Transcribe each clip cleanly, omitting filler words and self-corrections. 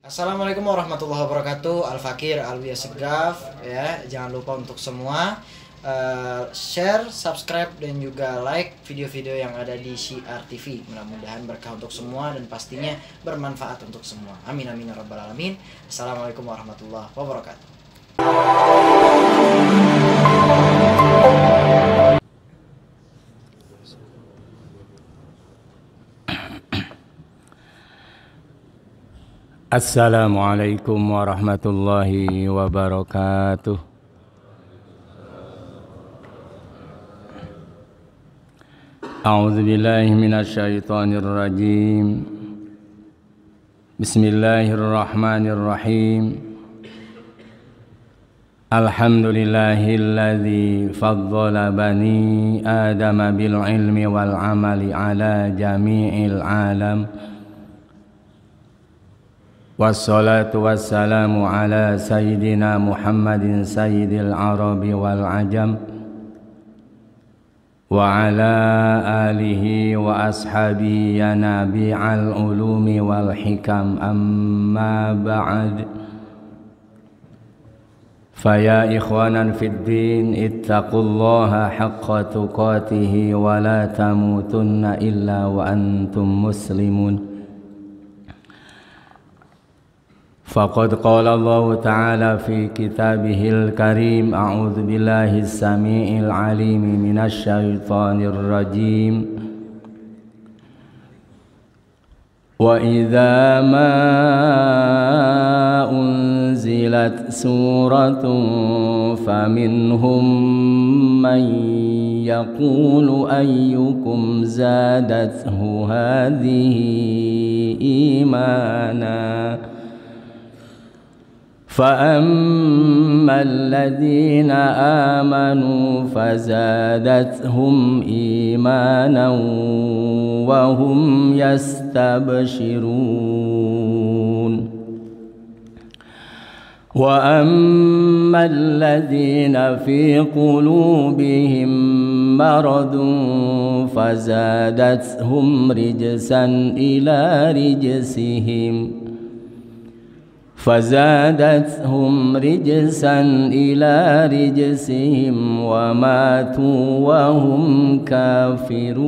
Assalamualaikum warahmatullahi wabarakatuh. Al-Fakir Alwi Segaf ya. Jangan lupa untuk semua share, subscribe dan juga like video-video yang ada di Syiar TV. Mudah-mudahan berkah untuk semua dan pastinya bermanfaat untuk semua. Amin amin ya rabbal alamin. Assalamualaikum warahmatullahi wabarakatuh. Assalamualaikum warahmatullahi wabarakatuh. A'udzu billahi minasyaitonir rajim. Bismillahirrahmanirrahim. Alhamdulillahilladzi faddala bani Adama bil ilmi wal amali ala jami'il alam. Wassalatu wassalamu ala sayyidina Muhammadin sayyidil arabi wal ajam wa ala alihi wa ashabihi ya nabi'al ulumi wal hikam amma ba'd. Faya ikhwanan fid din ittaqullaha haqqa tuqatihi wa la tamutunna illa wa antum muslimun. Faqad qala Allah Ta'ala fi kitabihil karim. A'udzu billahi as-sami'il 'alim minasy syaithanir rajim. Wa idza ma unzilat suratun faminhum man yaqulu ayyukum zadathu hadhihi imana. فأما الذين آمنوا فزادتهم إيمانا وهم يستبشرون وأما الذين في قلوبهم مرض فزادتهم رجسا إلى رجسهم وماتوا وهم كافرون.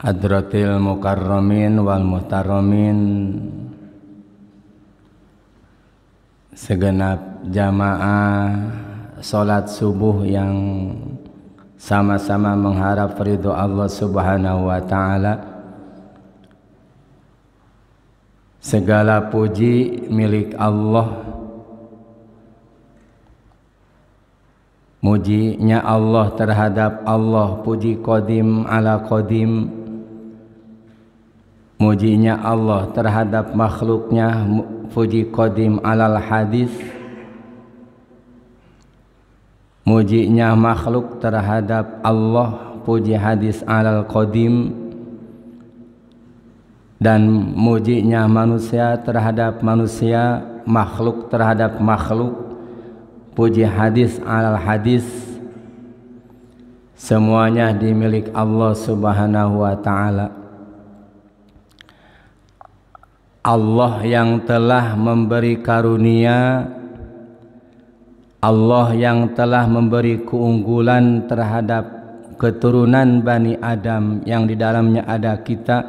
Hadratil mukarramin wal muhtaramin, segenap jamaah salat subuh yang sama-sama mengharap ridho Allah Subhanahu wa Ta'ala. Segala puji milik Allah. Mujinya Allah terhadap Allah, puji qadim ala qadim. Mujinya Allah terhadap makhluknya, puji qadim alal hadis. Mujinya makhluk terhadap Allah, puji hadis alal qadim. Dan mujinya manusia terhadap manusia, makhluk terhadap makhluk, puji hadis alal hadis. Semuanya dimiliki Allah Subhanahu wa Ta'ala. Allah yang telah memberi karunia, Allah yang telah memberi keunggulan terhadap keturunan Bani Adam yang di dalamnya ada kita.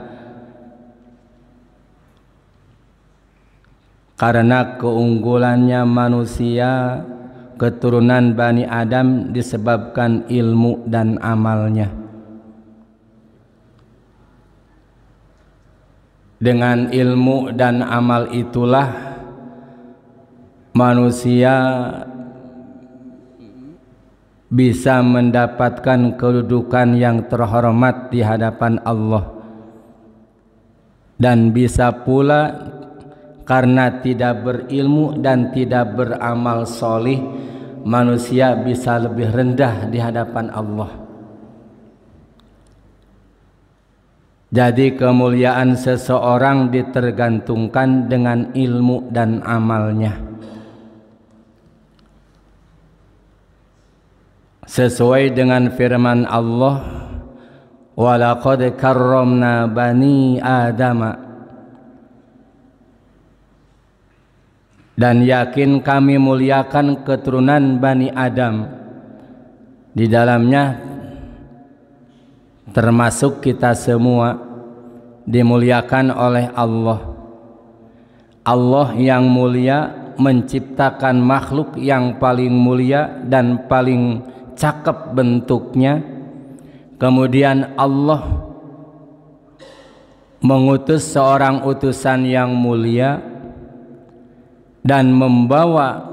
Karena keunggulannya manusia, keturunan Bani Adam disebabkan ilmu dan amalnya. Dengan ilmu dan amal itulah manusia bisa mendapatkan kedudukan yang terhormat di hadapan Allah. Dan bisa pula karena tidak berilmu dan tidak beramal solih, manusia bisa lebih rendah di hadapan Allah. Jadi kemuliaan seseorang ditergantungkan dengan ilmu dan amalnya. sesuai dengan firman Allah, walaqad karramna bani Adama, dan yakin kami muliakan keturunan Bani Adam. Di dalamnya termasuk kita semua dimuliakan oleh Allah. Allah yang mulia menciptakan makhluk yang paling mulia dan paling cakep bentuknya. Kemudian Allah mengutus seorang utusan yang mulia dan membawa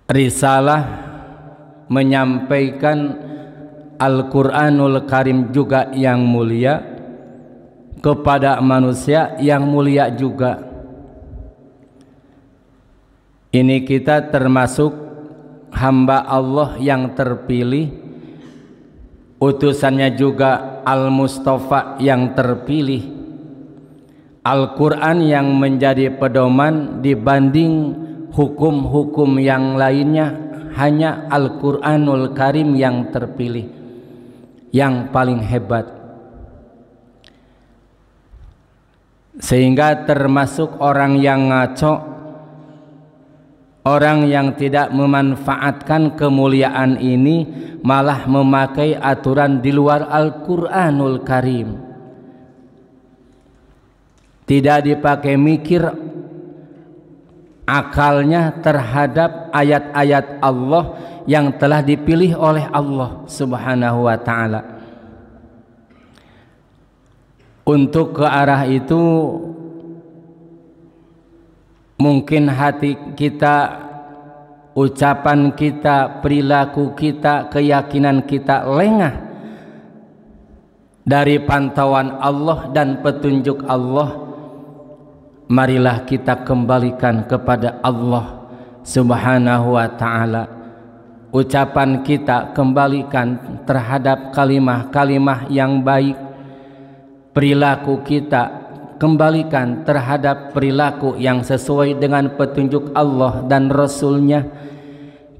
risalah, menyampaikan Al-Quranul Karim juga yang mulia kepada manusia yang mulia juga. Ini kita termasuk hamba Allah yang terpilih, utusannya juga Al-Mustafa yang terpilih, Al-Quran yang menjadi pedoman dibanding hukum-hukum yang lainnya. Hanya Al-Quranul Karim yang terpilih, yang paling hebat, sehingga termasuk orang yang ngaco, orang yang tidak memanfaatkan kemuliaan ini, malah memakai aturan di luar Al-Quranul Karim. Tidak dipakai mikir akalnya terhadap ayat-ayat Allah yang telah dipilih oleh Allah Subhanahu wa ta'ala. Untuk ke arah itu mungkin hati kita, ucapan kita, perilaku kita, keyakinan kita lengah dari pantauan Allah dan petunjuk Allah. Marilah kita kembalikan kepada Allah Subhanahu wa ta'ala. Ucapan kita kembalikan terhadap kalimah-kalimah yang baik. Perilaku kita kembalikan terhadap perilaku yang sesuai dengan petunjuk Allah dan Rasulnya.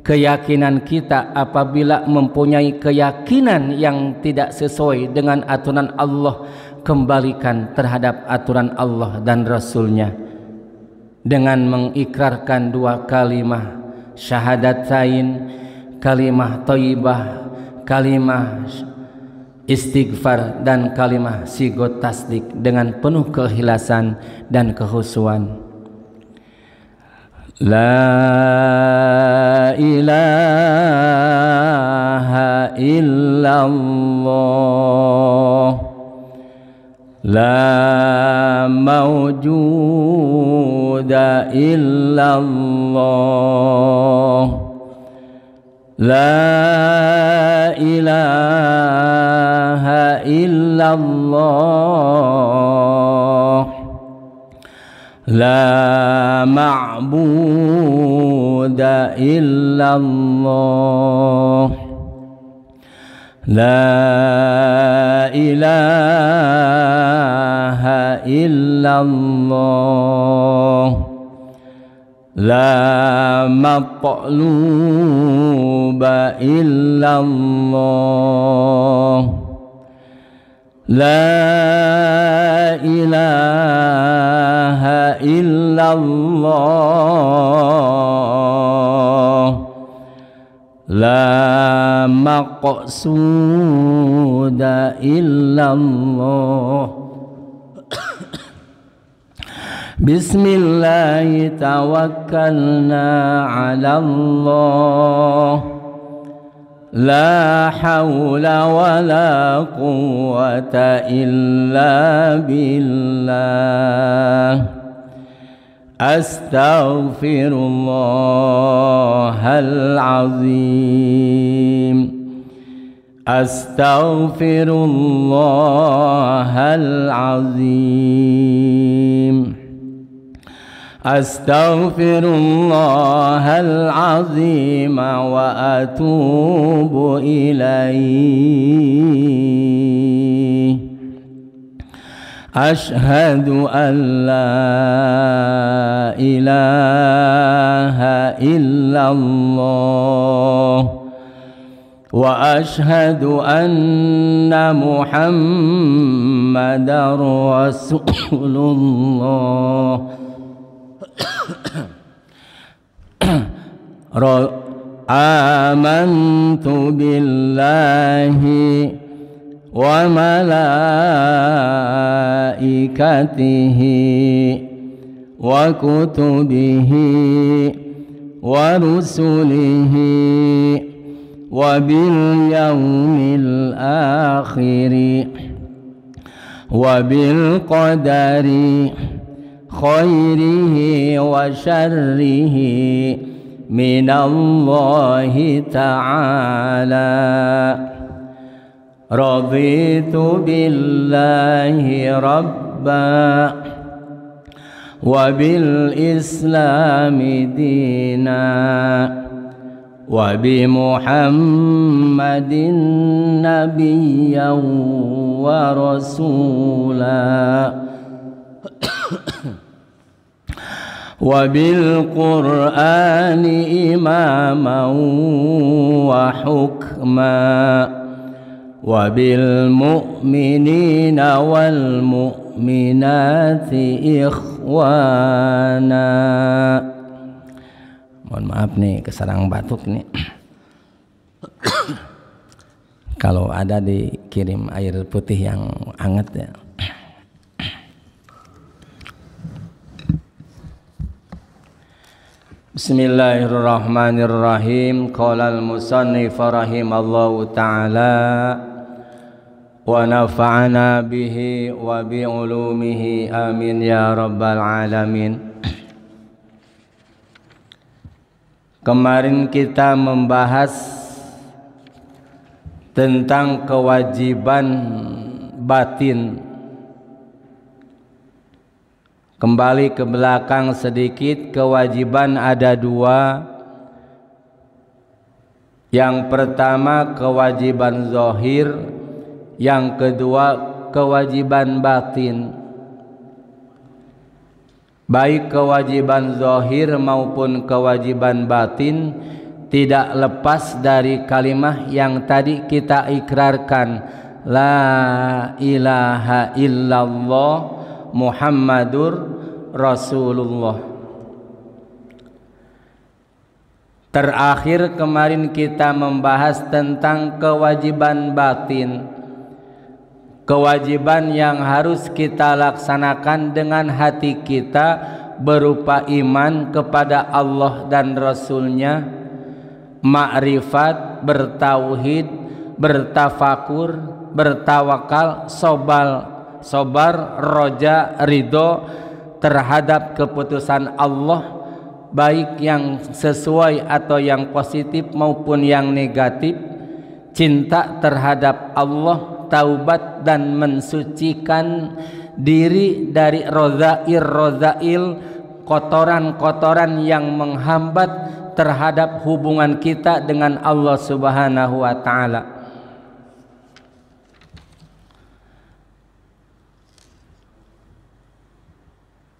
Keyakinan kita apabila mempunyai keyakinan yang tidak sesuai dengan aturan Allah, kembalikan terhadap aturan Allah dan Rasulnya dengan mengikrarkan dua kalimah syahadatain, kalimah thayyibah, kalimah istighfar, dan kalimah sigot tasdik dengan penuh keikhlasan dan kekhusyuan. La ilaha illallah, la mawjuda illallah, la ilaha illallah, la ma'buda illallah, la ilaha illallah, la matluba illallah, la ilaha illallah, la maqsuda illallah. Bismillah tawakkalna ala Allah, la hawla wa la quwwata illa billah. Astaghfirullahal azim, astaghfirullahal azim, astaghfirullahal azim wa atubu ilaihi. Ashhadu an la ilaha إلا الله وأشهد أن محمدا رسول الله آمنت بالله وملائكته وكتبه ورسله وباليوم الآخر وبالقدر خيره وشره من الله تعالى رضيت بالله ربا وبالإسلام دينا وبمحمد نبيا ورسولا وبالقرآن إماما وحكما وبالمؤمنين والمؤminat ikhwana. Mohon maaf nih kesarang batuk nih. Kalau ada dikirim air putih yang hangat ya. Bismillahirrahmanirrahim. Qala al-musannif rahimallahu ta'ala wa nafa'ana bihi wa bi ulumihi amin ya rabbal alamin. Kemarin kita membahas tentang kewajiban batin. Kembali ke belakang sedikit, kewajiban ada dua. Yang pertama kewajiban zahir, yang kedua kewajiban batin. Baik kewajiban zahir maupun kewajiban batin tidak lepas dari kalimah yang tadi kita ikrarkan, la ilaha illallah Muhammadur Rasulullah. Terakhir kemarin kita membahas tentang kewajiban batin, kewajiban yang harus kita laksanakan dengan hati kita berupa iman kepada Allah dan Rasulnya, ma'rifat, bertauhid, bertafakur, bertawakal, sobar, roja, ridho terhadap keputusan Allah, baik yang sesuai atau yang positif maupun yang negatif, cinta terhadap Allah, taubat dan mensucikan diri dari rozail, kotoran-kotoran yang menghambat terhadap hubungan kita dengan Allah Subhanahu wa ta'ala.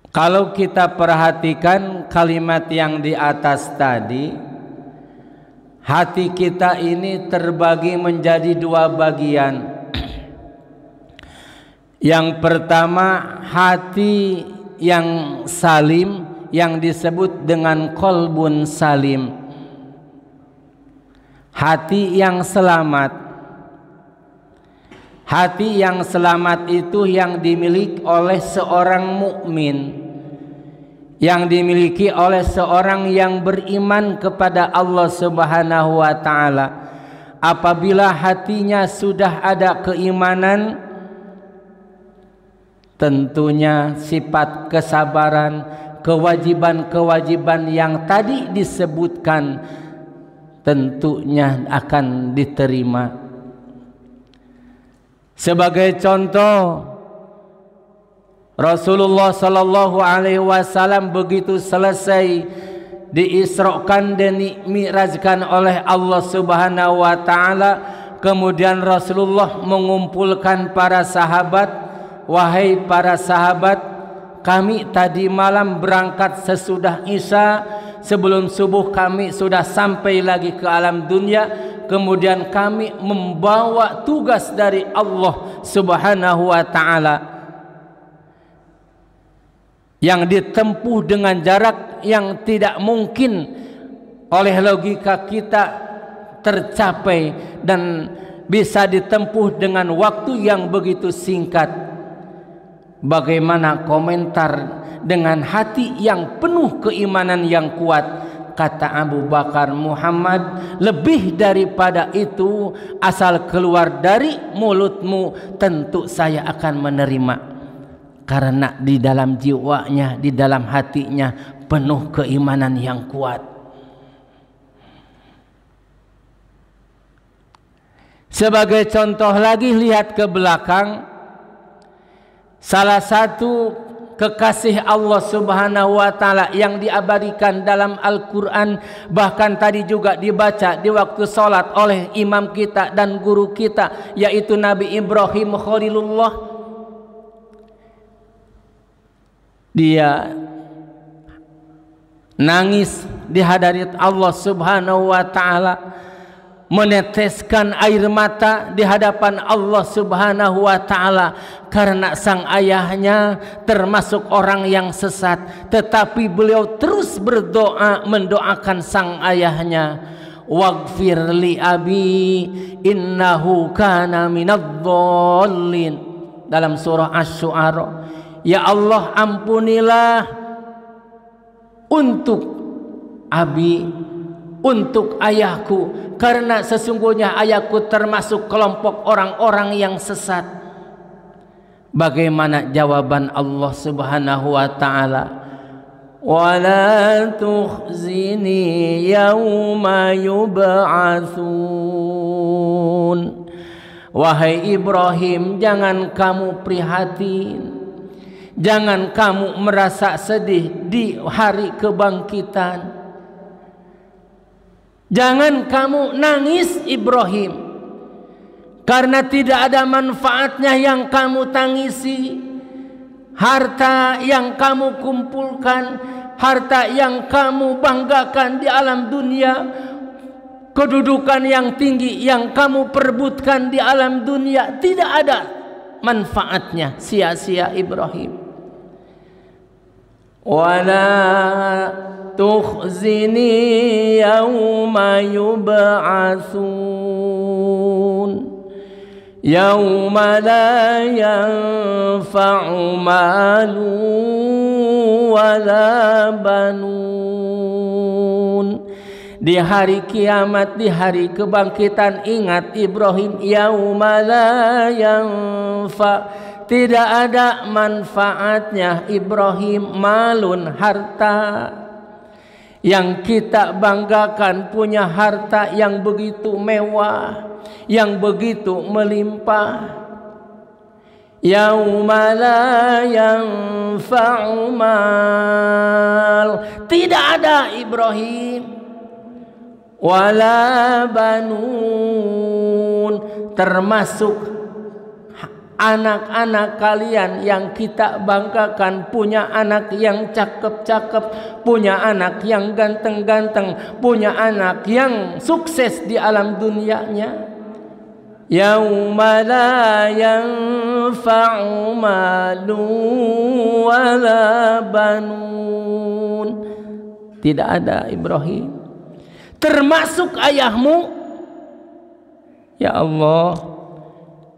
Kalau kita perhatikan kalimat yang di atas tadi, hati kita ini terbagi menjadi dua bagian. Yang pertama hati yang salim, yang disebut dengan qalbun salim, hati yang selamat. Hati yang selamat itu yang dimiliki oleh seorang mukmin, yang dimiliki oleh seorang yang beriman kepada Allah Subhanahu wa ta'ala. Apabila hatinya sudah ada keimanan, tentunya sifat kesabaran, kewajiban-kewajiban yang tadi disebutkan tentunya akan diterima. Sebagai contoh, Rasulullah sallallahu alaihi wasallam begitu selesai diisrokan dan dimi'rajkan oleh Allah Subhanahu wa taala, kemudian Rasulullah mengumpulkan para sahabat, wahai para sahabat, kami tadi malam berangkat sesudah Isya sebelum subuh kami sudah sampai lagi ke alam dunia, kemudian kami membawa tugas dari Allah Subhanahu wa taala yang ditempuh dengan jarak yang tidak mungkin oleh logika kita tercapai dan bisa ditempuh dengan waktu yang begitu singkat. Bagaimana komentar dengan hati yang penuh keimanan yang kuat? Kata Abu Bakar, Muhammad, lebih daripada itu asal keluar dari mulutmu tentu saya akan menerima, karena di dalam jiwanya, di dalam hatinya penuh keimanan yang kuat. Sebagai contoh lagi, lihat ke belakang, salah satu kekasih Allah Subhanahu wa taala yang diabadikan dalam Al-Qur'an, bahkan tadi juga dibaca di waktu salat oleh imam kita dan guru kita, yaitu Nabi Ibrahim Khalilullah. Dia nangis di hadirat Allah Subhanahu wa taala, meneteskan air mata di hadapan Allah Subhanahu wa taala karena sang ayahnya termasuk orang yang sesat, tetapi beliau terus berdoa mendoakan sang ayahnya, waghfir li abi innahu kana minadh-dhallin, dalam surah Asy-Syu'ara. Ya Allah, ampunilah untuk abi, untuk ayahku, karena sesungguhnya ayahku termasuk kelompok orang-orang yang sesat. Bagaimana jawaban Allah Subhanahu wa taala? Wala tukhzini yauma yub'atsun. Wahai Ibrahim, jangan kamu prihatin, jangan kamu merasa sedih di hari kebangkitan. Jangan kamu nangis Ibrahim, karena tidak ada manfaatnya yang kamu tangisi. Harta yang kamu kumpulkan, harta yang kamu banggakan di alam dunia, kedudukan yang tinggi yang kamu perebutkan di alam dunia, tidak ada manfaatnya, sia-sia Ibrahim. Wala tukhzini yauma yub'atsun yauma la yanfa'u malu wala banun. Di hari kiamat, di hari kebangkitan, ingat Ibrahim, yauma la yanfa', tidak ada manfaatnya Ibrahim, malun, harta yang kita banggakan, punya harta yang begitu mewah, yang begitu melimpah. Yauma la yanfa'u mal, tidak ada Ibrahim, wala banun, termasuk anak-anak kalian yang kita banggakan, punya anak yang cakep-cakep, punya anak yang ganteng-ganteng, punya anak yang sukses di alam dunianya. Yauma la yanfa'u malu wala banun, tidak ada Ibrahim, termasuk ayahmu. Ya Allah,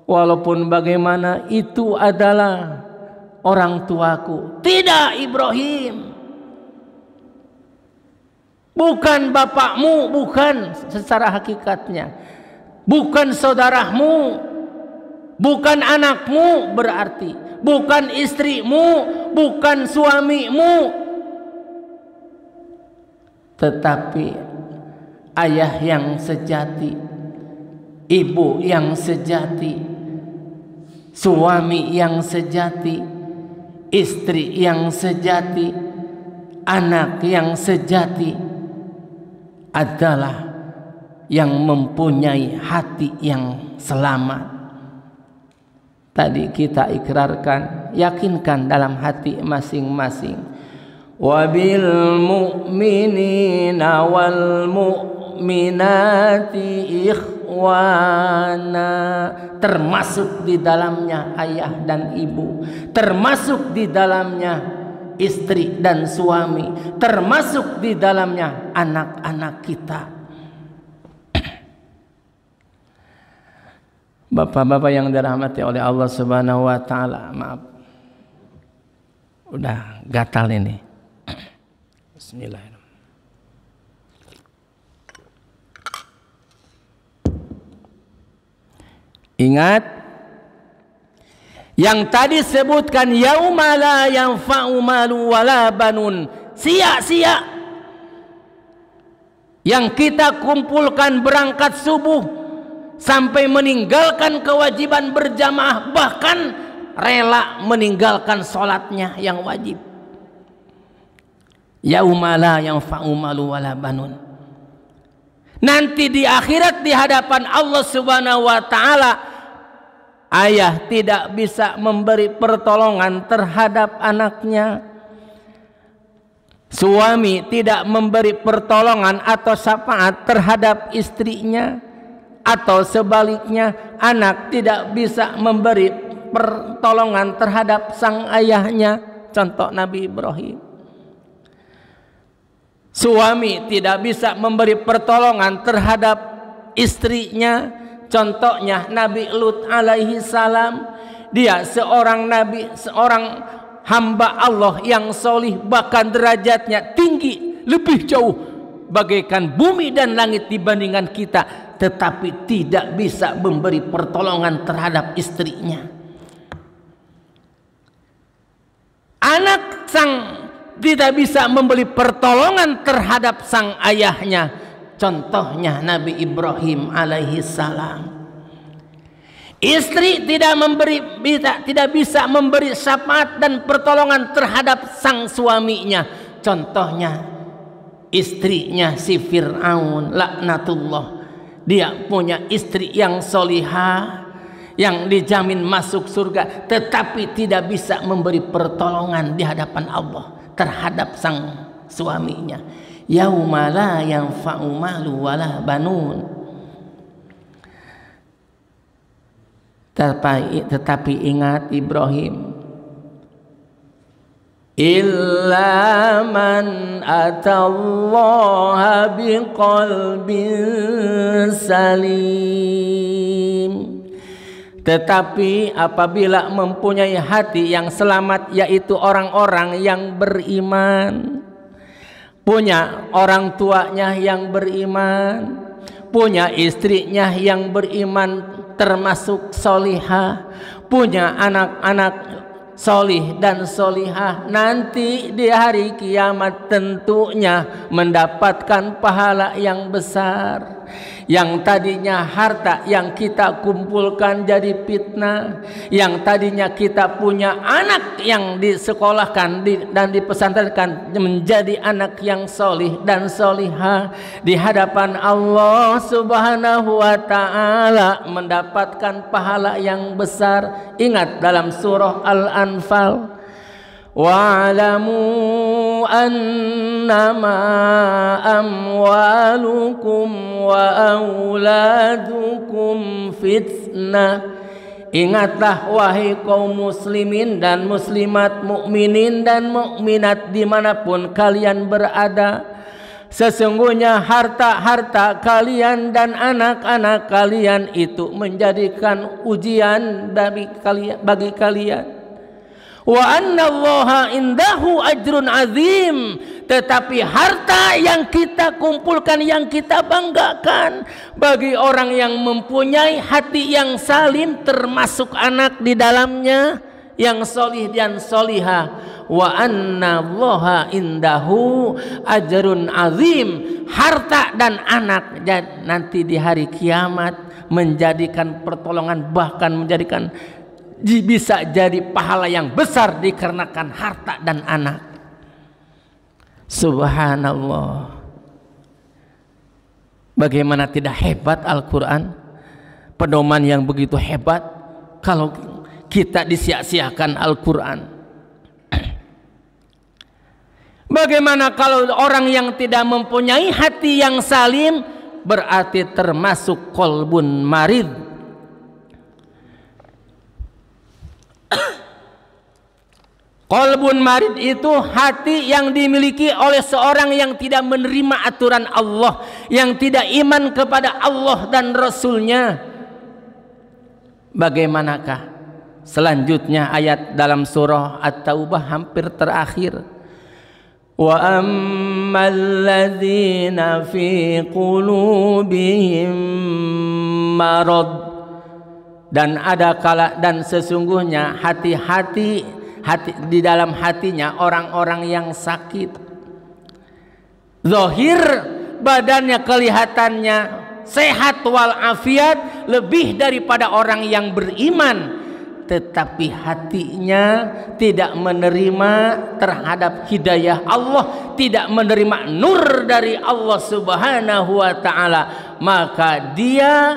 walaupun bagaimana itu adalah orang tuaku. Tidak Ibrahim, bukan bapakmu, bukan secara hakikatnya, bukan saudaramu, bukan anakmu, berarti bukan istrimu, bukan suamimu, tetapi ayah yang sejati, ibu yang sejati, suami yang sejati, istri yang sejati, anak yang sejati adalah yang mempunyai hati yang selamat. Tadi kita ikrarkan, yakinkan dalam hati masing-masing. wabil mu'minina wal mu'minati ikhwana, termasuk di dalamnya ayah dan ibu, termasuk di dalamnya istri dan suami, termasuk di dalamnya anak-anak kita. Bapak-bapak yang dirahmati oleh Allah Subhanahu wa taala, maaf. Udah gatal ini. Bismillahirrahmanirrahim. Ingat yang tadi sebutkan, yauma la yanfa'u malu wala banun, sia-sia yang kita kumpulkan berangkat subuh sampai meninggalkan kewajiban berjamaah, bahkan rela meninggalkan sholatnya yang wajib. Yauma la yanfa'u malu wala banun. Nanti di akhirat di hadapan Allah Subhanahu wa taala, ayah tidak bisa memberi pertolongan terhadap anaknya, suami tidak memberi pertolongan atau syafaat terhadap istrinya, atau sebaliknya anak tidak bisa memberi pertolongan terhadap sang ayahnya. Contoh Nabi Ibrahim. Suami tidak bisa memberi pertolongan terhadap istrinya. Contohnya Nabi Lut alaihi salam. Dia seorang nabi, seorang hamba Allah yang solih, bahkan derajatnya tinggi, lebih jauh bagaikan bumi dan langit dibandingkan kita, tetapi tidak bisa memberi pertolongan terhadap istrinya. Anak sang tidak bisa memberi pertolongan terhadap sang ayahnya. Contohnya Nabi Ibrahim alaihi salam. Istri tidak bisa memberi syafaat dan pertolongan terhadap sang suaminya. Contohnya istrinya si Fir'aun laknatullah. Dia punya istri yang solihah, yang dijamin masuk surga, tetapi tidak bisa memberi pertolongan di hadapan Allah terhadap sang suaminya. Yauma la yanfa'u malu wala banun. Tetapi ingat Ibrahim, illa man atallaha biqalbin salim. Tetapi apabila mempunyai hati yang selamat, yaitu orang-orang yang beriman, punya orang tuanya yang beriman, punya istrinya yang beriman termasuk solihah, punya anak-anak solih dan solihah, nanti di hari kiamat tentunya mendapatkan pahala yang besar. Yang tadinya harta yang kita kumpulkan jadi fitnah, yang tadinya kita punya anak yang disekolahkan dan dipesantrenkan menjadi anak yang solih dan solihah, di hadapan Allah Subhanahu wa ta'ala mendapatkan pahala yang besar. Ingat dalam surah Al-Anfal, wa'alamu annama amwalukum wa auladukum fitnah. Ingatlah wahai kaum muslimin dan muslimat, mukminin dan mukminat dimanapun kalian berada, sesungguhnya harta-harta kalian dan anak-anak kalian itu menjadikan ujian bagi kalian. Wa annallaha indahu ajrun azim. Tetapi harta yang kita kumpulkan, yang kita banggakan, bagi orang yang mempunyai hati yang salim, termasuk anak di dalamnya yang solih dan solihah. Wa annallaha indahu ajrun azim. Harta dan anak nanti di hari kiamat menjadikan pertolongan, bahkan menjadikan bisa jadi pahala yang besar dikarenakan harta dan anak. Subhanallah. Bagaimana tidak hebat Al-Quran, pedoman yang begitu hebat. Kalau kita disia-siakan Al-Quran, Bagaimana kalau orang yang tidak mempunyai hati yang salim, berarti termasuk qalbun marid. Qalbun marid itu hati yang dimiliki oleh seorang yang tidak menerima aturan Allah, yang tidak iman kepada Allah dan Rasulnya. Bagaimanakah selanjutnya ayat dalam surah At-Taubah hampir terakhir? Wa ammal ladzina fi qulubihim marad, dan sesungguhnya hati di dalam hatinya orang-orang yang sakit. Zahir badannya kelihatannya sehat walafiat lebih daripada orang yang beriman, tetapi hatinya tidak menerima terhadap hidayah Allah, tidak menerima nur dari Allah Subhanahu wa ta'ala, maka dia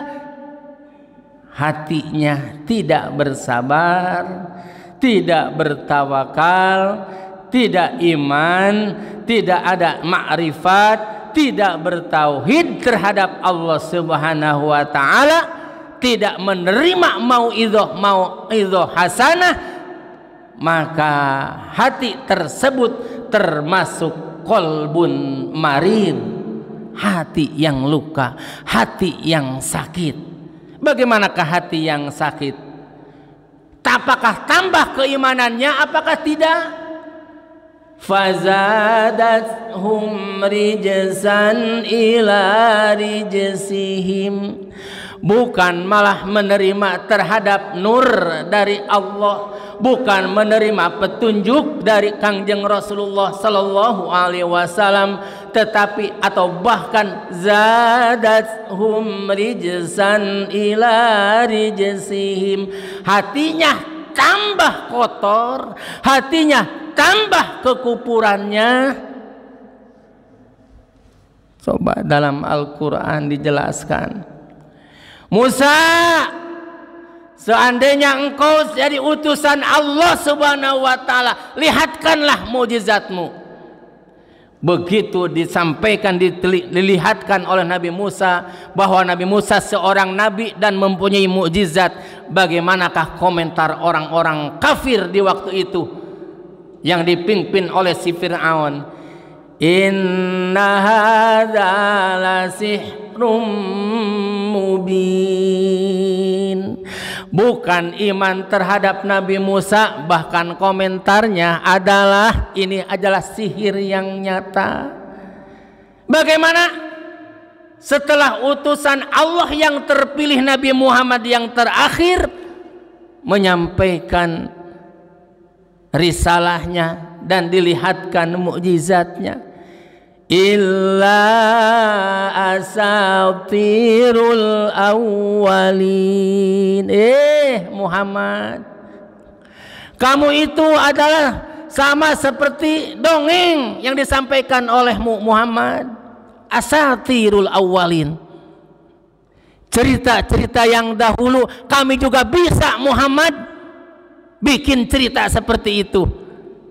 hatinya tidak bersabar, tidak bertawakal, tidak iman, tidak ada ma'rifat, tidak bertauhid terhadap Allah Subhanahu wa ta'ala, tidak menerima mau'idhah hasanah, maka hati tersebut termasuk qalbun marid, hati yang luka, hati yang sakit. Bagaimanakah hati yang sakit? Apakah tambah keimanannya? Apakah tidak? Fazadathum rijsan ila rijsihim, bukan malah menerima terhadap nur dari Allah, bukan menerima petunjuk dari Kangjeng Rasulullah sallallahu alaihi wasallam, tetapi atau bahkan zadathum rijsan ila rijsihim, hatinya tambah kotor, hatinya tambah kekufurannya. Coba dalam Al-Quran dijelaskan, Musa, seandainya engkau jadi utusan Allah Subhanahu wa ta'ala, lihatkanlah mukjizatmu. Begitu disampaikan, dilihatkan oleh Nabi Musa bahwa Nabi Musa seorang nabi dan mempunyai mukjizat, bagaimanakah komentar orang-orang kafir di waktu itu yang dipimpin oleh si Fir'aun? Inna hadza lasihrun mubin. Bukan iman terhadap Nabi Musa, bahkan komentarnya adalah ini adalah sihir yang nyata. Bagaimana setelah utusan Allah yang terpilih, Nabi Muhammad yang terakhir, menyampaikan risalahnya dan dilihatkan mukjizatnya, illa asatirul awwalin. Muhammad, kamu itu adalah sama seperti dongeng yang disampaikan oleh Muhammad. Asatirul awwalin, cerita-cerita yang dahulu. Kami juga bisa Muhammad bikin cerita seperti itu.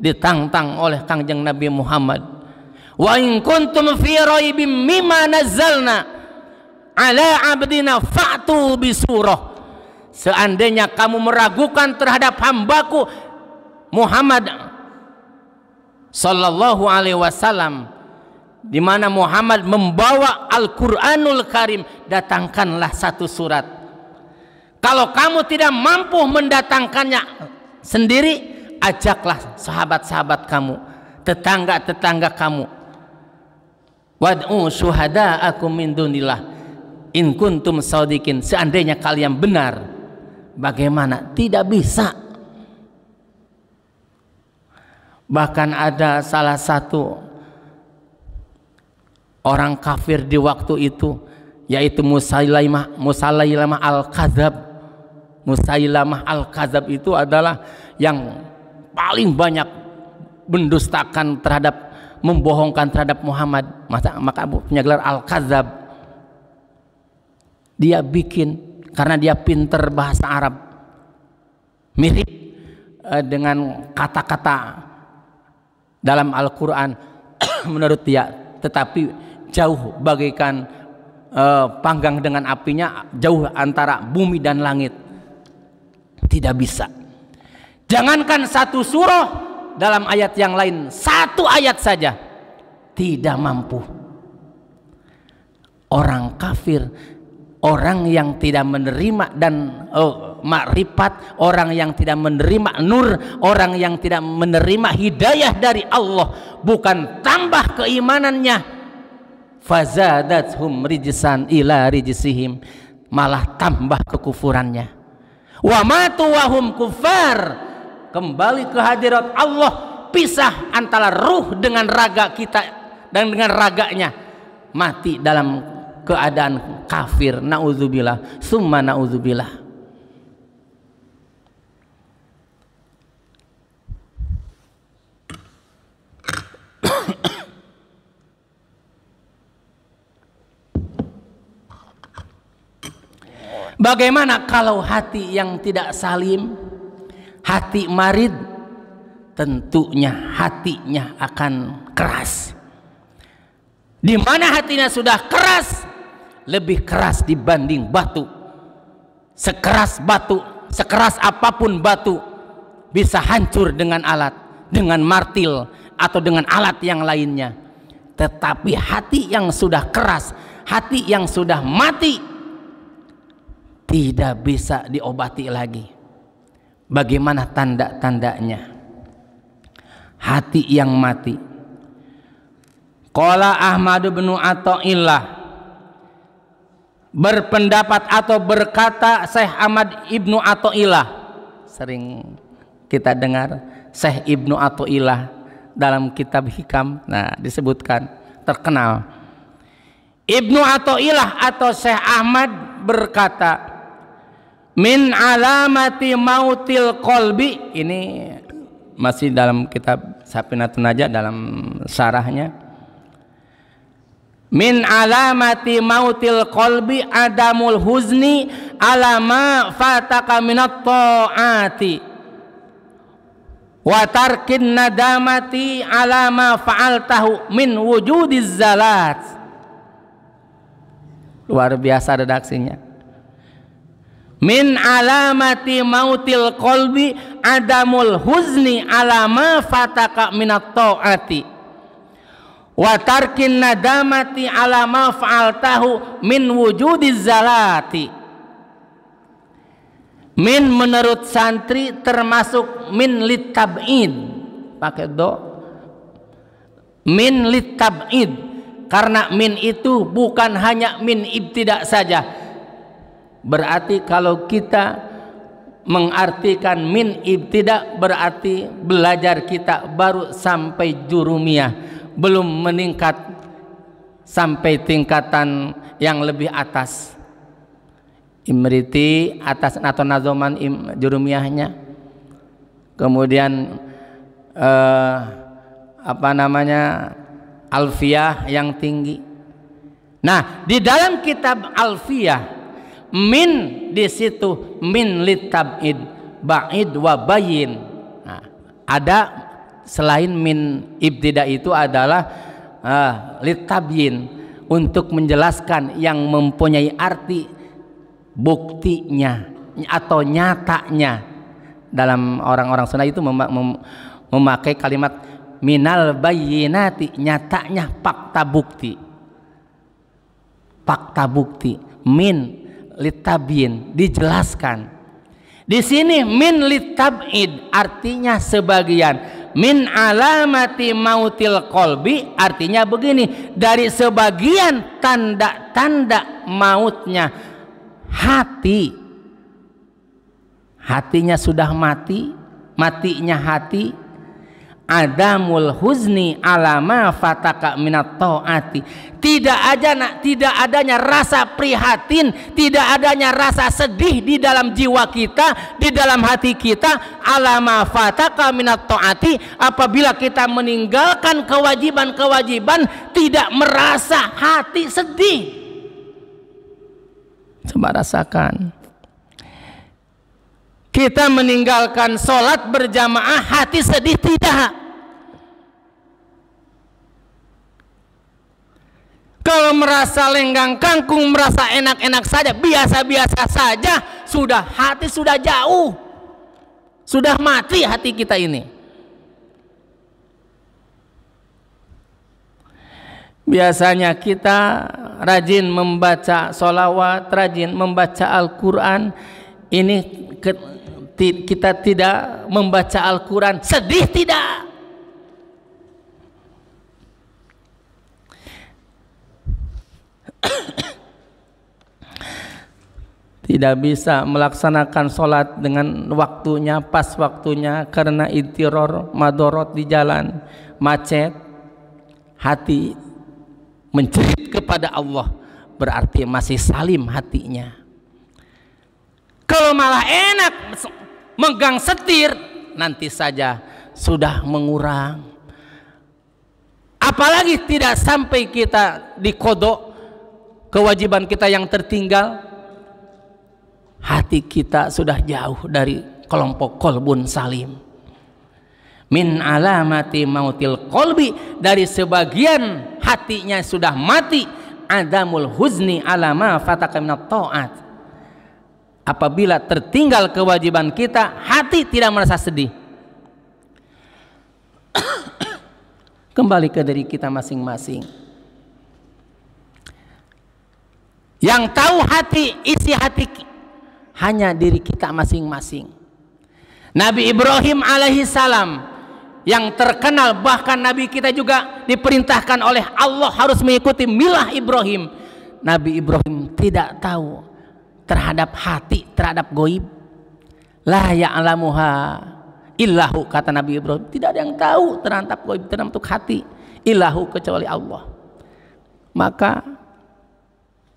Ditantang oleh Kangjeng Nabi Muhammad. Wa in kuntum fi raibim mimma nazzalna ala abdina fa'tu bisurah. Seandainya kamu meragukan terhadap hambaku Muhammad sallallahu alaihi wasallam, di mana Muhammad membawa Al-Qur'anul Karim, datangkanlah satu surat. Kalau kamu tidak mampu mendatangkannya sendiri, ajaklah sahabat-sahabat kamu, tetangga-tetangga kamu. Wad'u syuhada'akum min dunillah in kuntum shadiqin. Seandainya kalian benar. Bagaimana? Tidak bisa. Bahkan ada salah satu orang kafir di waktu itu, yaitu Musailamah al-Kadzab. Musailamah al-Kadzab itu adalah yang paling banyak mendustakan terhadap, membohongkan terhadap Muhammad. Maka punya gelar Al-Kadzab. Dia bikin, karena dia pinter bahasa Arab, mirip dengan kata-kata dalam Al-Quran. menurut dia, tetapi jauh bagaikan panggang dengan apinya, jauh antara bumi dan langit. Tidak bisa. Jangankan satu surah, dalam ayat yang lain satu ayat saja tidak mampu. Orang kafir, orang yang tidak menerima dan makrifat, orang yang tidak menerima nur, orang yang tidak menerima hidayah dari Allah, bukan tambah keimanannya, fazadathum rijsan ila rijsihim, malah tambah kekufurannya. Wa matu wa hum kufar, kembali ke hadirat Allah, pisah antara ruh dengan raga kita dan dengan raganya, mati dalam keadaan kafir. Na'udzubillah summa na'udzubillah. Bagaimana kalau hati yang tidak salim, hati marid? Tentunya hatinya akan keras. Di mana hatinya sudah keras, lebih keras dibanding batu. Sekeras batu, sekeras apapun batu, bisa hancur dengan alat, dengan martil atau dengan alat yang lainnya. Tetapi hati yang sudah keras, hati yang sudah mati, tidak bisa diobati lagi. Bagaimana tanda-tandanya hati yang mati? Qala Ahmad bin Athaillah, berpendapat atau berkata Syekh Ahmad Ibnu Athaillah, sering kita dengar Syekh Ibnu Athaillah dalam kitab Hikam, nah disebutkan, terkenal. Ibnu Athaillah atau Syekh Ahmad berkata, min alamati mautil qalbi, ini masih dalam kitab Safinatun Najah dalam syarahnya. Min alamati mautil qalbi adamul huzni alama fataka minat ta'ati wa tarkin nadamati alama fa'altahu min wujudiz zalat. Luar biasa redaksinya. Min alamati mautil qalbi adamul huzni alama fataka minat ta'ati wa tarkin nadamati alama fa'altahu min wujudiz zalati. Min menurut santri termasuk min litab'id, pakai do. Min litab'id, karena min itu bukan hanya min ibtidak saja. Berarti kalau kita mengartikan min ibtidak, berarti belajar kita baru sampai jurumiyah, belum meningkat sampai tingkatan yang lebih atas. Imriti atas atau nazoman jurumiyahnya. Kemudian alfiyah yang tinggi. Nah, di dalam kitab alfiyah, min di situ min litab'id, ba'id wa bayin. Nah, ada selain min ibtida itu adalah litabyin, untuk menjelaskan yang mempunyai arti buktinya atau nyatanya. Dalam orang-orang Sunda itu memakai kalimat minal bayyinati, nyatanya fakta bukti. Fakta bukti. Min litabyin, dijelaskan. Di sini min litab'id artinya sebagian. Min alamati mautil qalbi artinya begini, dari sebagian tanda-tanda mautnya hati. Hatinya sudah mati, matinya hati. Adamul huzni alama fataka minat ta'ati, tidak adanya rasa prihatin, tidak adanya rasa sedih di dalam jiwa kita, di dalam hati kita. Alama fataka minat ta'ati, apabila kita meninggalkan kewajiban-kewajiban, tidak merasa hati sedih. Coba rasakan, kita meninggalkan sholat berjamaah, hati sedih tidak? Kalau merasa lenggang kangkung, merasa enak-enak saja, biasa-biasa saja, sudah hati sudah jauh, sudah mati hati kita ini. Biasanya kita rajin membaca sholawat, rajin membaca Al-Quran. Ini kita tidak membaca Al-Quran, sedih tidak? Tidak bisa melaksanakan sholat dengan waktunya, pas waktunya, karena itiror, madorot di jalan, macet. Hati menjerit kepada Allah, berarti masih salim hatinya. Kalau malah enak megang setir, nanti saja sudah mengurang. Apalagi tidak sampai kita dikodok kewajiban kita yang tertinggal, hati kita sudah jauh dari kelompok qalbun salim. Min alamati mautil qalbi, dari sebagian hatinya sudah mati, adamul huzni alama fataka minat ta'at. Apabila tertinggal kewajiban kita, hati tidak merasa sedih. Kembali ke diri kita masing-masing. Yang tahu hati, isi hati, hanya diri kita masing-masing. Nabi Ibrahim alaihi salam yang terkenal, bahkan Nabi kita juga diperintahkan oleh Allah harus mengikuti milah Ibrahim. Nabi Ibrahim tidak tahu terhadap hati, terhadap goib. La ya'lamuha illahu, kata Nabi Ibrahim, tidak ada yang tahu terhadap goib, terhadap hati, illahu, kecuali Allah. Maka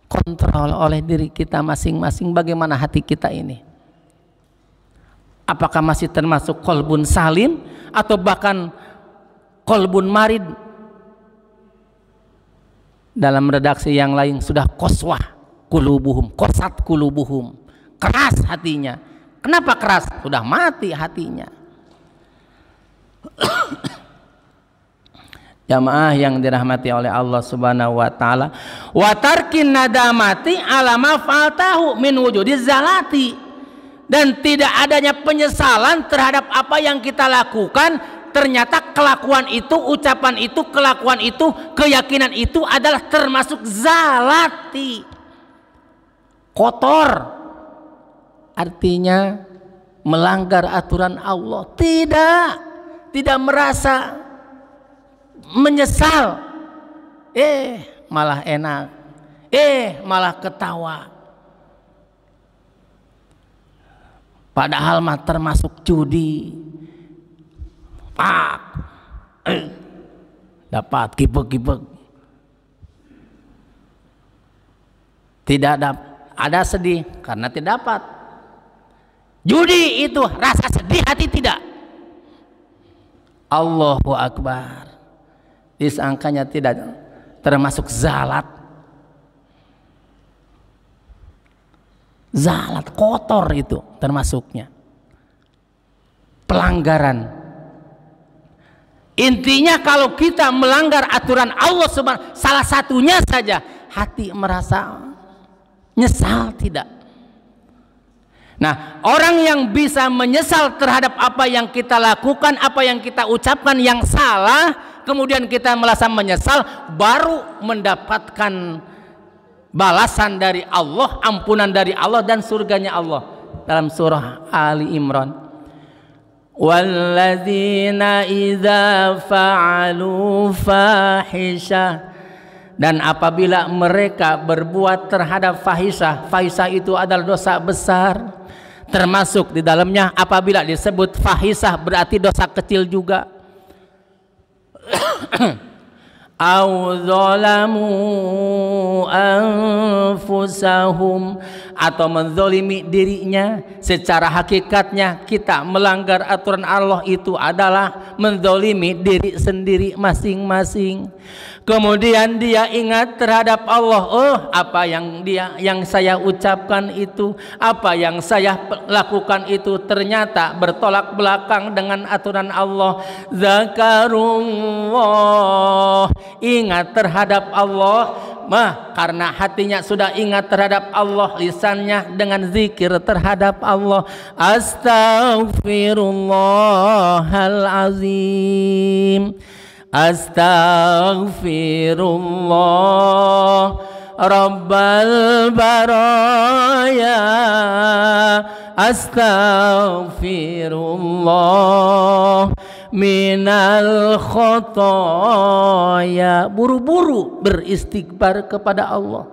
kontrol oleh diri kita masing-masing, bagaimana hati kita ini. Apakah masih termasuk qalbun salim atau bahkan qalbun marid? Dalam redaksi yang lain sudah qaswah qulubuhum, qasat qulubuhum, keras hatinya. Kenapa keras? Sudah mati hatinya. Jamaah yang dirahmati oleh Allah Subhanahu wa taala, wa tarkin nadamati ala ma fatahu min wujudiz zalati. Dan tidak adanya penyesalan terhadap apa yang kita lakukan, ternyata kelakuan itu, ucapan itu, kelakuan itu, keyakinan itu adalah termasuk zalati, kotor, artinya melanggar aturan Allah. Tidak merasa menyesal, malah enak, malah ketawa. Padahal mah termasuk judi. Dapat kipek-kipek. Tidak ada sedih karena tidak dapat. Judi itu rasa sedih hati tidak. Allahu Akbar. Disangkanya tidak termasuk zalat. Zalat, kotor itu termasuknya. Pelanggaran. Intinya kalau kita melanggar aturan Allah Subhanahu, salah satunya saja, hati merasa nyesal tidak. Nah, orang yang bisa menyesal terhadap apa yang kita lakukan, apa yang kita ucapkan yang salah, kemudian kita merasa menyesal, baru mendapatkan balasan dari Allah, ampunan dari Allah, dan surganya Allah. Dalam surah Ali Imran, walladzina idza fa'alu fahisha, dan apabila mereka berbuat terhadap fahisah, fahisah itu adalah dosa besar, termasuk di dalamnya apabila disebut fahisah berarti dosa kecil juga. Au zalamu anfusahum, atau menzolimi dirinya. Secara hakikatnya kita melanggar aturan Allah itu adalah menzolimi diri sendiri masing-masing. Kemudian dia ingat terhadap Allah, oh apa yang saya ucapkan itu, apa yang saya lakukan itu ternyata bertolak belakang dengan aturan Allah. Zakarullah, ingat terhadap Allah, karena hatinya sudah ingat terhadap Allah, lisannya dengan zikir terhadap Allah. Astaghfirullahalazim, astaghfirullah Rabbal baraya, astaghfirullah minal khotoya. Buru-buru beristighfar kepada Allah.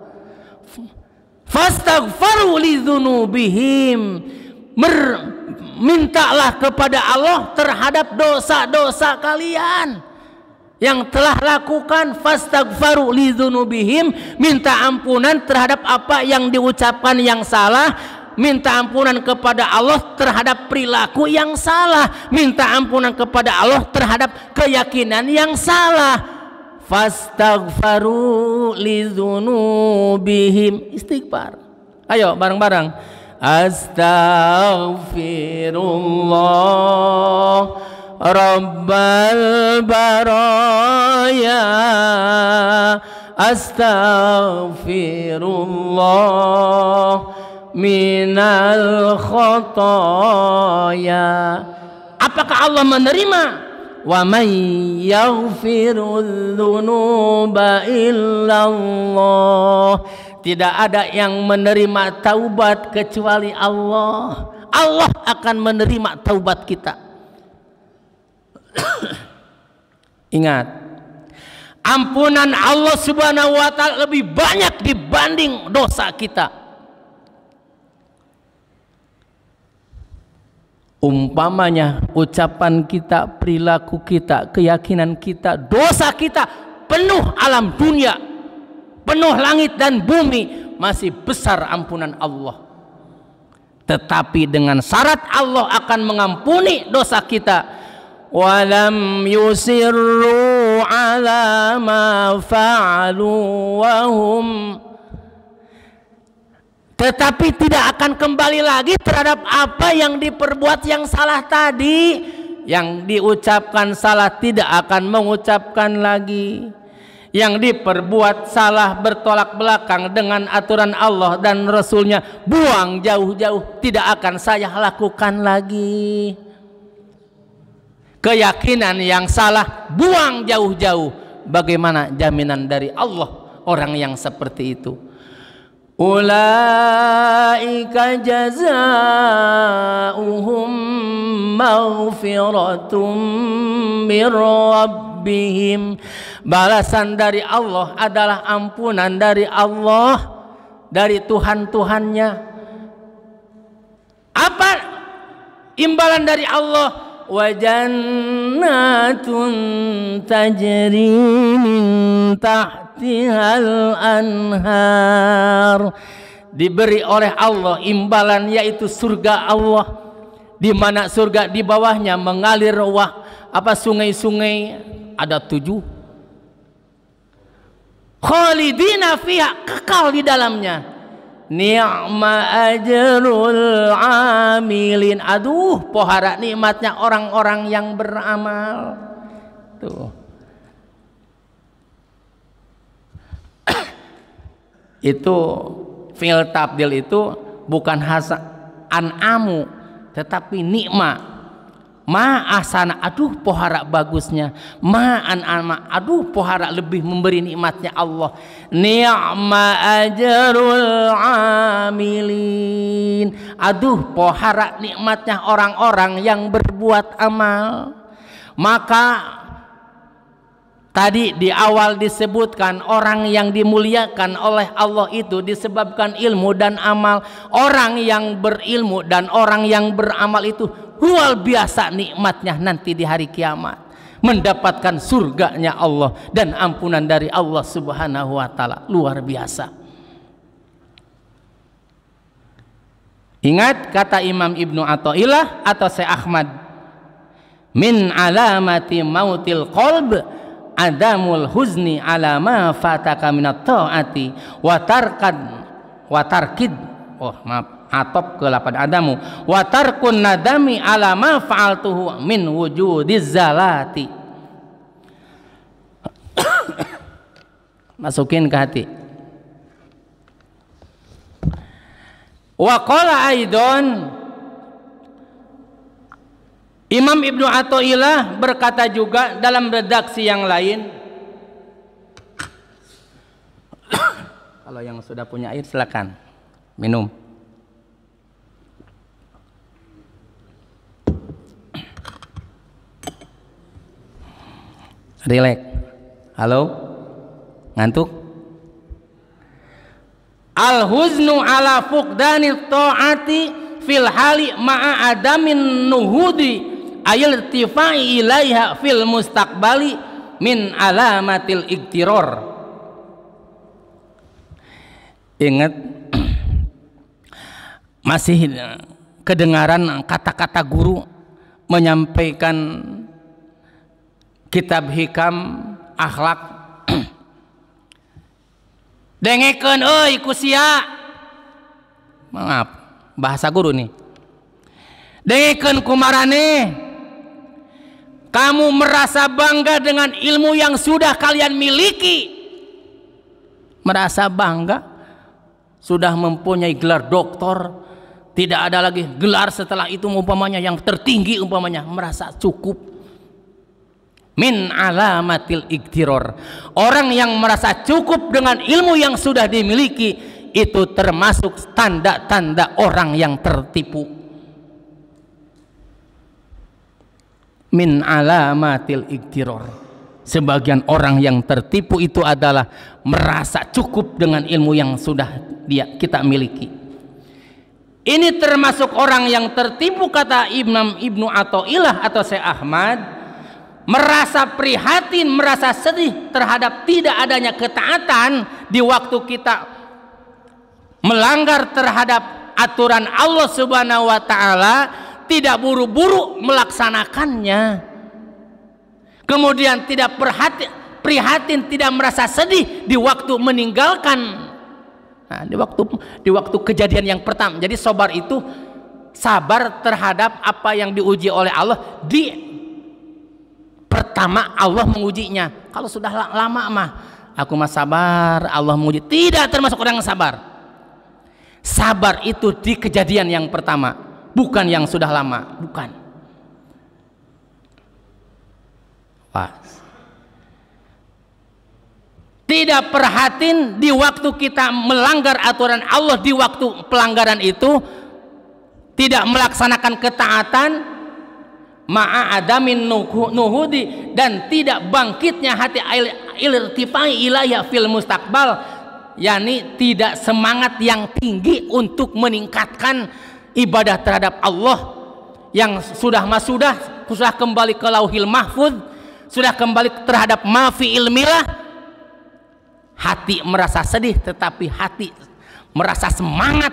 Fastaghfaru lidzunubihim, mintalah kepada Allah terhadap dosa-dosa kalian yang telah lakukan. Fastaghfaru lidzunubihim, minta ampunan terhadap apa yang diucapkan yang salah, minta ampunan kepada Allah terhadap perilaku yang salah, minta ampunan kepada Allah terhadap keyakinan yang salah. Fastaghfaru lidzunubihim, istighfar. Ayo bareng-bareng. Astaghfirullah Rabbal baraya, astaghfirullah minal khotoya. Apakah Allah menerima? Wa may yaghfirudz dzunuba illallah. Tidak ada yang menerima taubat kecuali Allah. Allah akan menerima taubat kita. Ingat, ampunan Allah Subhanahu wa ta'ala lebih banyak dibanding dosa kita. Umpamanya ucapan kita, perilaku kita, keyakinan kita, dosa kita penuh alam dunia, penuh langit dan bumi, masih besar ampunan Allah. Tetapi dengan syarat Allah akan mengampuni dosa kita. Walam yusirru ala ma fa'alu wahum, tetapi tidak akan kembali lagi terhadap apa yang diperbuat yang salah tadi. Yang diucapkan salah tidak akan mengucapkan lagi. Yang diperbuat salah bertolak belakang dengan aturan Allah dan Rasulnya, buang jauh-jauh, tidak akan saya lakukan lagi. Keyakinan yang salah buang jauh-jauh. Bagaimana jaminan dari Allah orang yang seperti itu? Ulaika jazaa'uhum maghfiratum mir rabbihim. Balasan dari Allah adalah ampunan dari Allah, dari Tuhan-Tuhannya. Apa imbalan dari Allah? Wa jannatun tajri min tahtihal anhar. Diberi oleh Allah imbalan, yaitu surga Allah, di mana surga di bawahnya mengalir sungai-sungai, ada 7. Khalidina fiha, kekal di dalamnya. Ni'ma ajrul amilin. Aduh, pohara nikmatnya orang-orang yang beramal. Tuh. Itu fi'il tabdil itu bukan hasa an'amu, tetapi nikma. Ma ahsana, aduh pohara bagusnya. Ma an'ama, aduh pohara lebih memberi nikmatnya Allah. Ni'ma ajrul amilin, aduh pohara nikmatnya orang-orang yang berbuat amal. Maka tadi di awal disebutkan orang yang dimuliakan oleh Allah itu disebabkan ilmu dan amal. Orang yang berilmu dan orang yang beramal itu luar biasa nikmatnya nanti di hari kiamat, mendapatkan surganya Allah dan ampunan dari Allah Subhanahu wa ta'ala. Luar biasa. Ingat kata Imam Ibnu Athaillah atau Syekh Ahmad, min alamati mautil qalb adamul huzni ala ma fataka minat ta'ati wa tarkid atop ke-8 adamu wa tarkun nadami ala ma fa'altuhu min wujudiz zalati. Masukin ke hati. Wa qala aidon, Imam Ibnu Athaillah berkata juga dalam redaksi yang lain. Kalau yang sudah punya air silakan minum. Relax. Halo? Ngantuk? Al-huznu ala fuqdani ta'ati fil hali ma'a adamin nuhudi ayil tifai ilaiha fil mustaqbali min alamatil iktiror. Ingat, masih kedengaran kata-kata guru menyampaikan kitab hikam akhlak. Dengekeun euy ku sia. Maaf, bahasa guru nih. Dengekeun ku maraneh. Kamu merasa bangga dengan ilmu yang sudah kalian miliki. Merasa bangga sudah mempunyai gelar doktor, tidak ada lagi gelar setelah itu umpamanya yang tertinggi umpamanya, merasa cukup. Min alamatil iktiror, orang yang merasa cukup dengan ilmu yang sudah dimiliki itu termasuk tanda-tanda orang yang tertipu. Min alamatil iktiror, sebagian orang yang tertipu itu adalah merasa cukup dengan ilmu yang sudah kita miliki. Ini termasuk orang yang tertipu, kata Imam Ibnu Athaillah atau Syekh Ahmad, merasa prihatin, merasa sedih terhadap tidak adanya ketaatan di waktu kita melanggar terhadap aturan Allah Subhanahu wa taala, tidak buru-buru melaksanakannya. Kemudian tidak prihatin, tidak merasa sedih di waktu meninggalkan. Nah, di waktu kejadian yang pertama. Jadi sabar itu sabar terhadap apa yang diuji oleh Allah di pertama Allah mengujinya. Kalau sudah lama mah aku mah sabar, Allah menguji. Tidak termasuk orang yang sabar. Sabar itu di kejadian yang pertama, bukan yang sudah lama, bukan. Pas. Tidak perhatiin di waktu kita melanggar aturan Allah, di waktu pelanggaran itu tidak melaksanakan ketaatan, ma'a adamin nuhudi, dan tidak bangkitnya hati ilirtifai ilayya fil mustaqbal, yakni tidak semangat yang tinggi untuk meningkatkan ibadah terhadap Allah yang sudah kembali ke lauhil mahfuz, sudah kembali terhadap mafi ilmilah. Hati merasa sedih tetapi hati merasa semangat,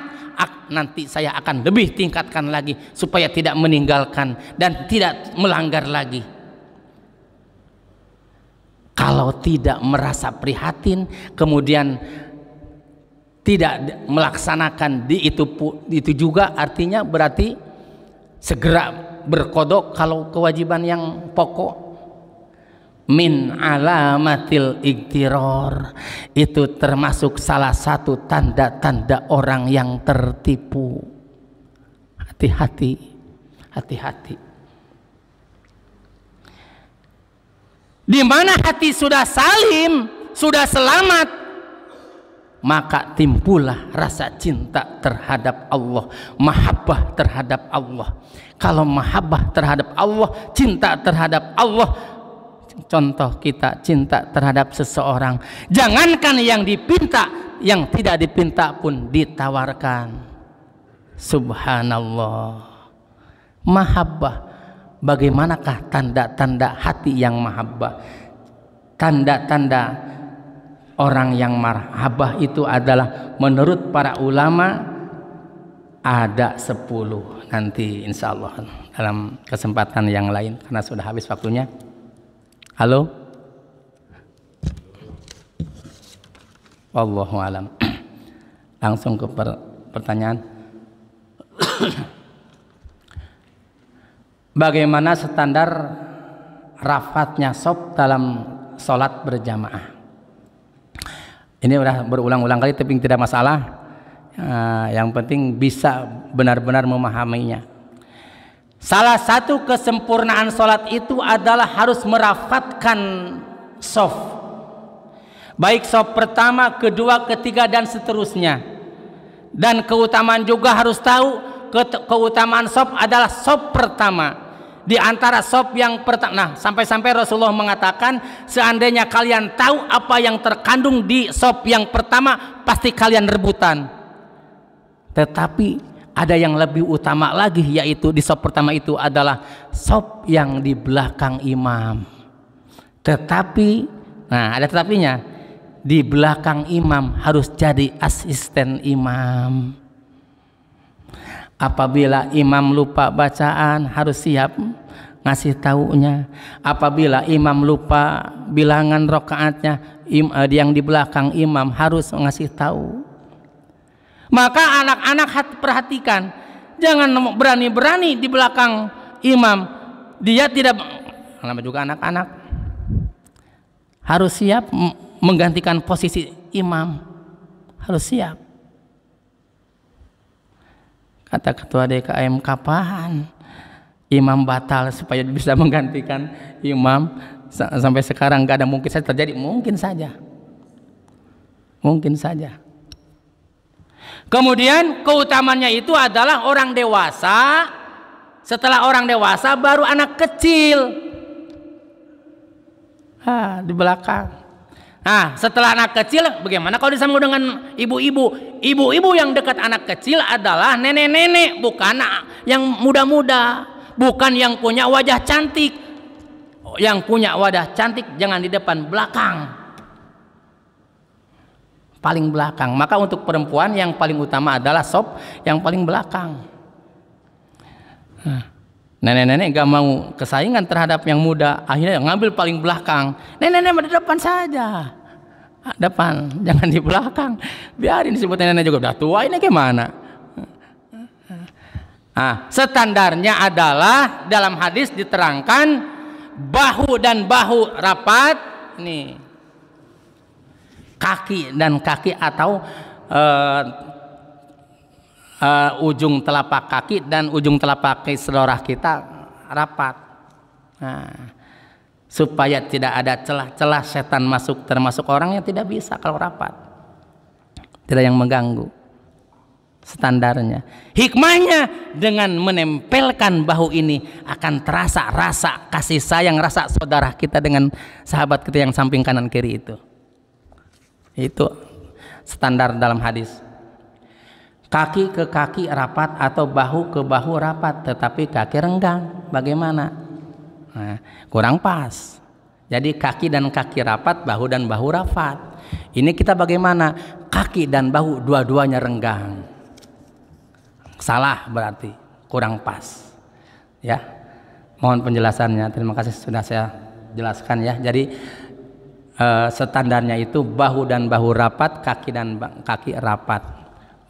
nanti saya akan lebih tingkatkan lagi supaya tidak meninggalkan dan tidak melanggar lagi. Kalau tidak merasa prihatin kemudian tidak melaksanakan itu juga artinya berarti segera berkodok kalau kewajiban yang pokok. Min alamatil iktiror, itu termasuk salah satu tanda-tanda orang yang tertipu. Hati-hati, hati-hati. Di mana hati sudah salim, sudah selamat, maka timbullah rasa cinta terhadap Allah, mahabbah terhadap Allah. Kalau mahabbah terhadap Allah, cinta terhadap Allah, contoh kita cinta terhadap seseorang, jangankan yang dipinta, yang tidak dipinta pun ditawarkan. Subhanallah. Mahabbah, bagaimanakah tanda-tanda hati yang mahabbah? Tanda-tanda orang yang mahabbah itu adalah menurut para ulama ada 10. Nanti insya Allah dalam kesempatan yang lain karena sudah habis waktunya. Halo? Wallahu alam. Langsung ke pertanyaan. Bagaimana standar rafatnya shop dalam sholat berjamaah? Ini udah berulang-ulang kali tapi tidak masalah. Yang penting bisa benar-benar memahaminya. Salah satu kesempurnaan sholat itu adalah harus merafatkan shaf, baik shaf pertama, kedua, ketiga dan seterusnya. Dan keutamaan juga harus tahu, keutamaan shaf adalah shaf pertama. Di antara shaf yang pertama, nah sampai-sampai Rasulullah mengatakan, seandainya kalian tahu apa yang terkandung di shaf yang pertama, pasti kalian rebutan. Tetapi ada yang lebih utama lagi, yaitu di shaf pertama itu adalah shaf yang di belakang imam. Tetapi, nah ada tetapinya, di belakang imam harus jadi asisten imam. Apabila imam lupa bacaan, harus siap ngasih taunya. Apabila imam lupa bilangan rakaatnya, yang di belakang imam harus ngasih tahu. Maka anak-anak perhatikan, jangan berani-berani di belakang imam. Dia tidak, nama juga anak-anak, harus siap menggantikan posisi imam, harus siap. Kata ketua DKM, kapan imam batal supaya bisa menggantikan imam? Sampai sekarang nggak ada mungkin saja terjadi. Mungkin saja, mungkin saja. Kemudian keutamannya itu adalah orang dewasa, setelah orang dewasa baru anak kecil di belakang. Nah, setelah anak kecil, bagaimana kalau disambung dengan ibu-ibu? Ibu-ibu yang dekat anak kecil adalah nenek-nenek, bukan yang muda-muda, bukan yang punya wajah cantik. Yang punya wajah cantik jangan di depan, belakang, paling belakang. Maka untuk perempuan yang paling utama adalah shaf yang paling belakang. Nenek-nenek gak mau kesaingan terhadap yang muda, akhirnya ngambil paling belakang. Nenek-nenek di depan saja, depan, jangan di belakang. Biarin disebut nenek juga udah tua, ini gimana? Standarnya adalah dalam hadis diterangkan bahu dan bahu rapat, nih, kaki dan kaki atau ujung telapak kaki dan ujung telapak kaki saudara kita rapat, supaya tidak ada celah-celah setan masuk, termasuk orang yang tidak bisa kalau rapat, tidak yang mengganggu. Standarnya, hikmahnya dengan menempelkan bahu ini akan terasa rasa kasih sayang, rasa saudara kita dengan sahabat kita yang samping kanan kiri itu. Itu standar dalam hadis. Kaki ke kaki rapat atau bahu ke bahu rapat, tetapi kaki renggang, bagaimana? Nah, kurang pas. Jadi kaki dan kaki rapat, bahu dan bahu rapat. Ini kita bagaimana? Kaki dan bahu dua-duanya renggang. Salah berarti, kurang pas. Ya, mohon penjelasannya. Terima kasih sudah saya jelaskan ya. Jadi standarnya itu bahu dan bahu rapat, kaki dan kaki rapat.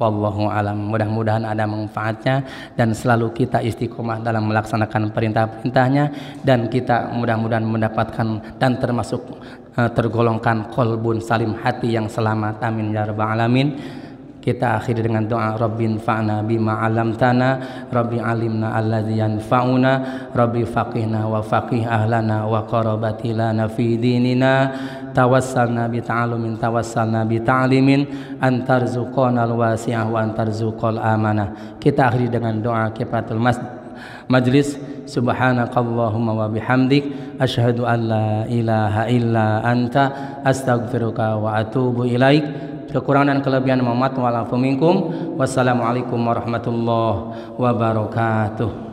Wallahu alam. Mudah-mudahan ada manfaatnya dan selalu kita istiqomah dalam melaksanakan perintah-perintahnya, dan kita mudah-mudahan mendapatkan dan termasuk tergolongkan qalbun salim, hati yang selamat. Amin ya rabbal alamin. Kita akhiri dengan doa, Rabbin fa'na bima 'allamtana, Rabbi alimna alladzi yanfa'una, Rabbi faqihna wa faqih ahlana wa qarabati lana fi dinina, tawassalna bi ta'alumin, tawassalna bi ta'limin, antarzuqana al-wasi'ah wa antarzuqal amanah. Kita akhiri dengan doa kifaratul majlis. Subhanakallahumma wa bihamdik, asyhadu an la ilaha illa anta, astaghfiruka wa atubu ilaik. Kekurangan dan kelebihan Muhammad wa'alafu minkum. Wassalamualaikum warahmatullahi wabarakatuh.